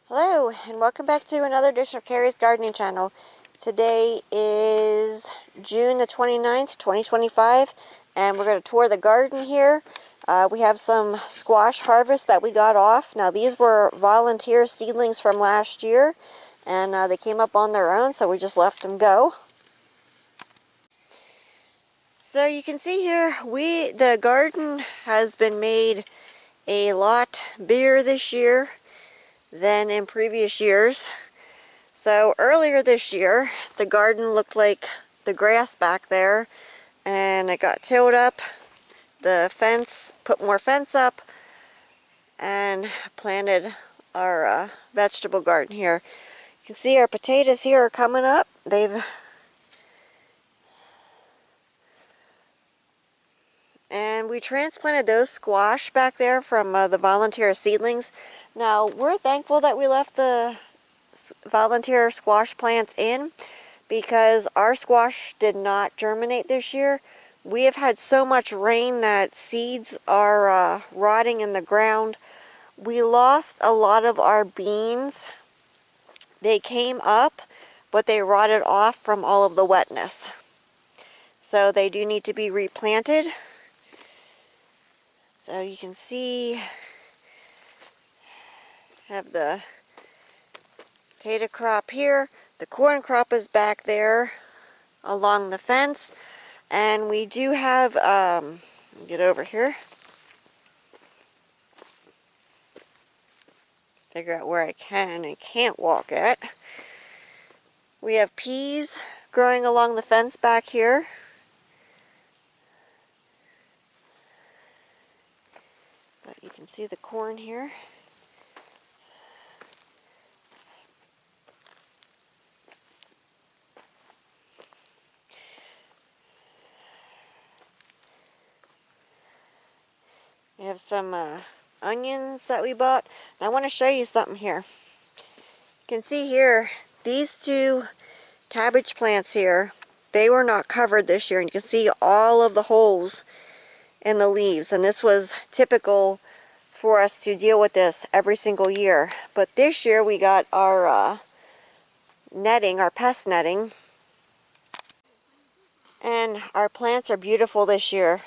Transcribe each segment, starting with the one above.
Hello, and welcome back to another edition of Carrie's Gardening Channel. Today is June the 29th, 2025, and we're going to tour the garden here. We have some squash harvest that we got off. Now, these were volunteer seedlings from last year, and they came up on their own, so we just left them go. So you can see here, the garden has been made a lot bigger this year than in previous years. So earlier this year, the garden looked like the grass back there, and it got tilled up, the fence, put more fence up, and planted our vegetable garden here. You can see our potatoes here are coming up. And we transplanted those squash back there from the volunteer seedlings. Now, we're thankful that we left the volunteer squash plants in, because our squash did not germinate this year. We have had so much rain that seeds are rotting in the ground. We lost a lot of our beans. They came up, but they rotted off from all of the wetness. So they do need to be replanted. So you can see, have the potato crop here. The corn crop is back there along the fence. And we do have, get over here, figure out where I can and can't walk at. We have peas growing along the fence back here. But you can see the corn here. We have some onions that we bought. And I want to show you something here. You can see here, these two cabbage plants here, they were not covered this year. And you can see all of the holes in the leaves. And this was typical for us to deal with this every single year. But this year we got our netting, our pest netting. And our plants are beautiful this year.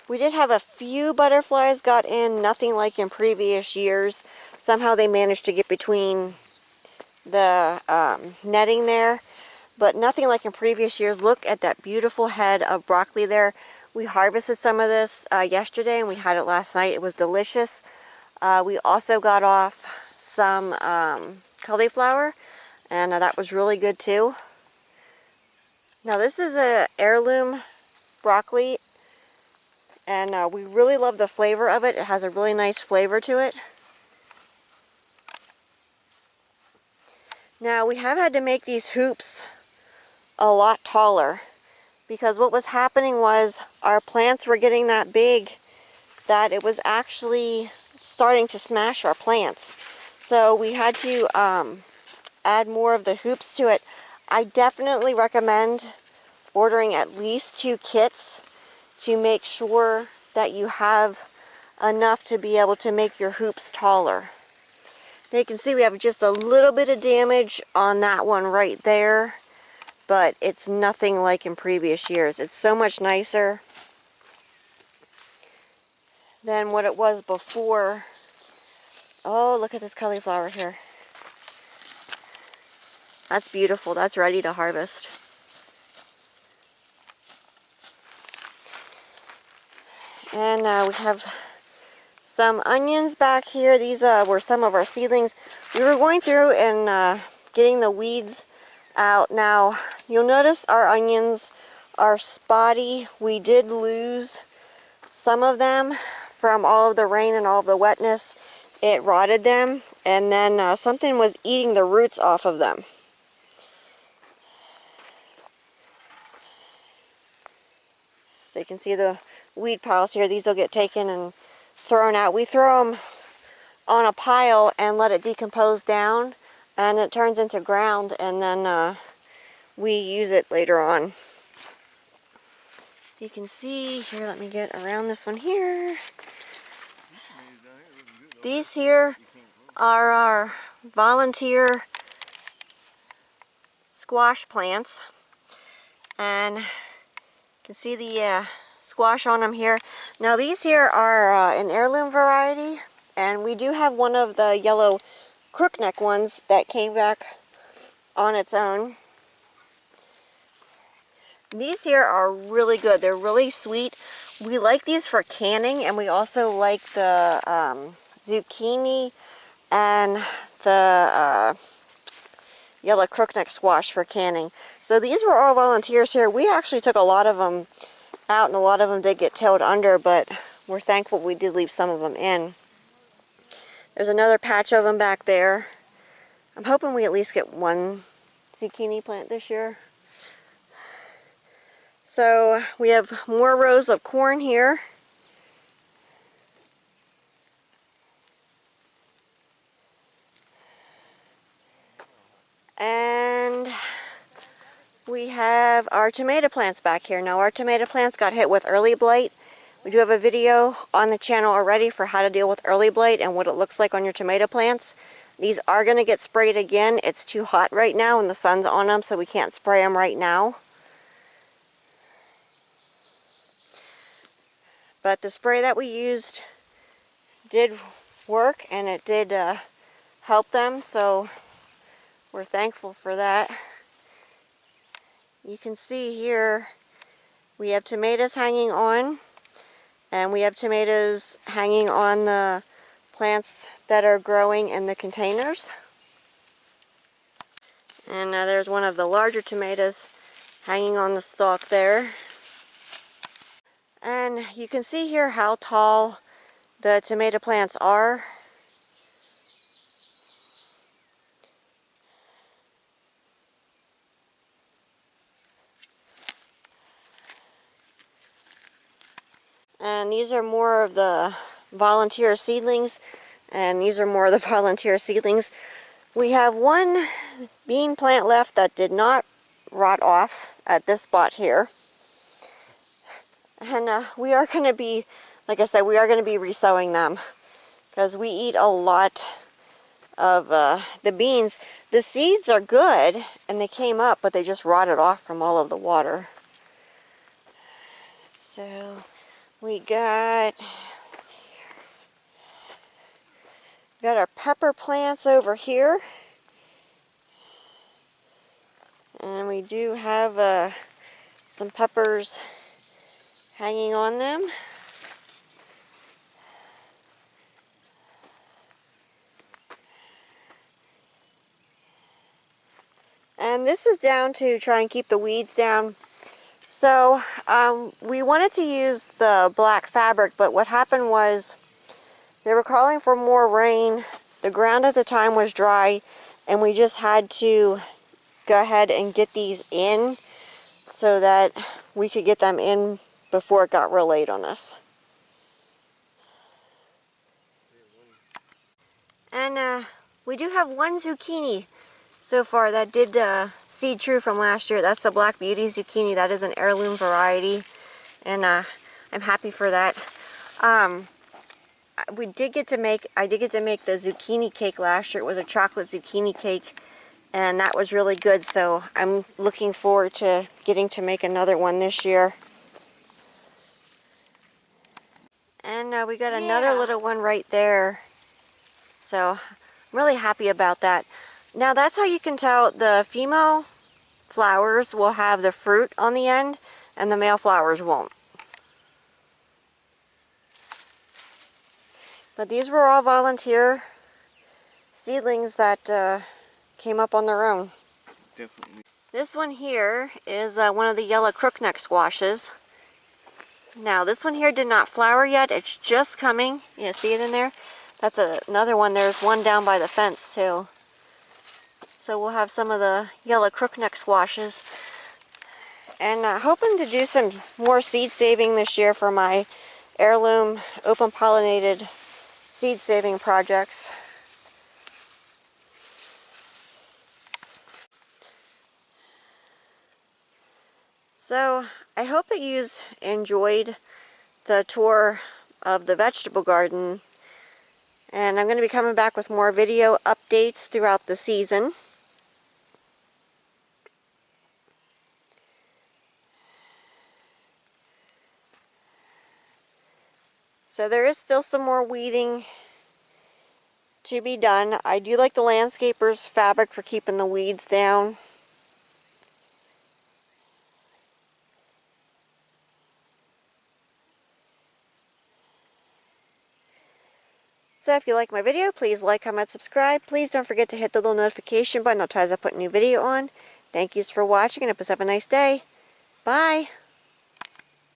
We did have a few butterflies got in, nothing like in previous years. Somehow they managed to get between the netting there, but nothing like in previous years. Look at that beautiful head of broccoli there. We harvested some of this yesterday, and we had it last night. It was delicious. We also got off some cauliflower, and that was really good too. Now this is a heirloom broccoli, and we really love the flavor of it. It has a really nice flavor to it. Now we have had to make these hoops a lot taller, because what was happening was our plants were getting that big that it was actually starting to smash our plants. So we had to add more of the hoops to it. I definitely recommend ordering at least 2 kits to make sure that you have enough to be able to make your hoops taller. Now you can see we have just a little bit of damage on that one right there, but it's nothing like in previous years. It's so much nicer than what it was before. Oh, look at this cauliflower here. That's beautiful. That's ready to harvest. And we have some onions back here. These were some of our seedlings. We were going through and getting the weeds out. Now, you'll notice our onions are spotty. We did lose some of them from all of the rain and all of the wetness. It rotted them, and then something was eating the roots off of them. So you can see the weed piles here. These will get taken and thrown out. We throw them on a pile and let it decompose down, and it turns into ground, and then we use it later on. So you can see here, let me get around this one here. These here are our volunteer squash plants, and you can see the squash on them here. Now these here are an heirloom variety, and we do have one of the yellow crookneck ones that came back on its own. These here are really good. They're really sweet. We like these for canning, and we also like the zucchini and the yellow crookneck squash for canning. So these were all volunteers here. We actually took a lot of them out, and a lot of them did get tilled under, but we're thankful we did leave some of them in. There's another patch of them back there. I'm hoping we at least get one zucchini plant this year. So we have more rows of corn here. And we have our tomato plants back here. Now our tomato plants got hit with early blight. We do have a video on the channel already for how to deal with early blight and what it looks like on your tomato plants. These are going to get sprayed again. It's too hot right now and the sun's on them, so we can't spray them right now. But the spray that we used did work, and it did help them, so we're thankful for that. You can see here we have tomatoes hanging on, and we have tomatoes hanging on the plants that are growing in the containers. And there's one of the larger tomatoes hanging on the stalk there. And you can see here how tall the tomato plants are. And these are more of the volunteer seedlings, and these are more of the volunteer seedlings. We have one bean plant left that did not rot off at this spot here. And we are going to be, like I said, we are going to be resowing them because we eat a lot of the beans. The seeds are good and they came up, but they just rotted off from all of the water. So we got our pepper plants over here. And we do have some peppers hanging on them. And this is down to try and keep the weeds down. So we wanted to use the black fabric, but what happened was they were calling for more rain. The ground at the time was dry, and we just had to go ahead and get these in so that we could get them in before it got real late on us. And we do have one zucchini so far that did seed true from last year. That's the Black Beauty zucchini. That is an heirloom variety, and I'm happy for that. I did get to make the zucchini cake last year. It was a chocolate zucchini cake, and that was really good, so I'm looking forward to getting to make another one this year. And we got another little one right there, so I'm really happy about that. Now that's how you can tell the female flowers will have the fruit on the end and the male flowers won't. But these were all volunteer seedlings that came up on their own. Definitely. This one here is one of the yellow crookneck squashes. Now this one here did not flower yet. It's just coming. You see it in there? That's another one. There's one down by the fence too. So we'll have some of the yellow crookneck squashes. And hoping to do some more seed saving this year for my heirloom open pollinated seed saving projects. So I hope that you've enjoyed the tour of the vegetable garden. And I'm going to be coming back with more video updates throughout the season. So there is still some more weeding to be done. I do like the landscaper's fabric for keeping the weeds down. So if you like my video, please like, comment, subscribe. Please don't forget to hit the little notification button. I'll try to put a new video on. Thank yous for watching, and have a nice day. Bye.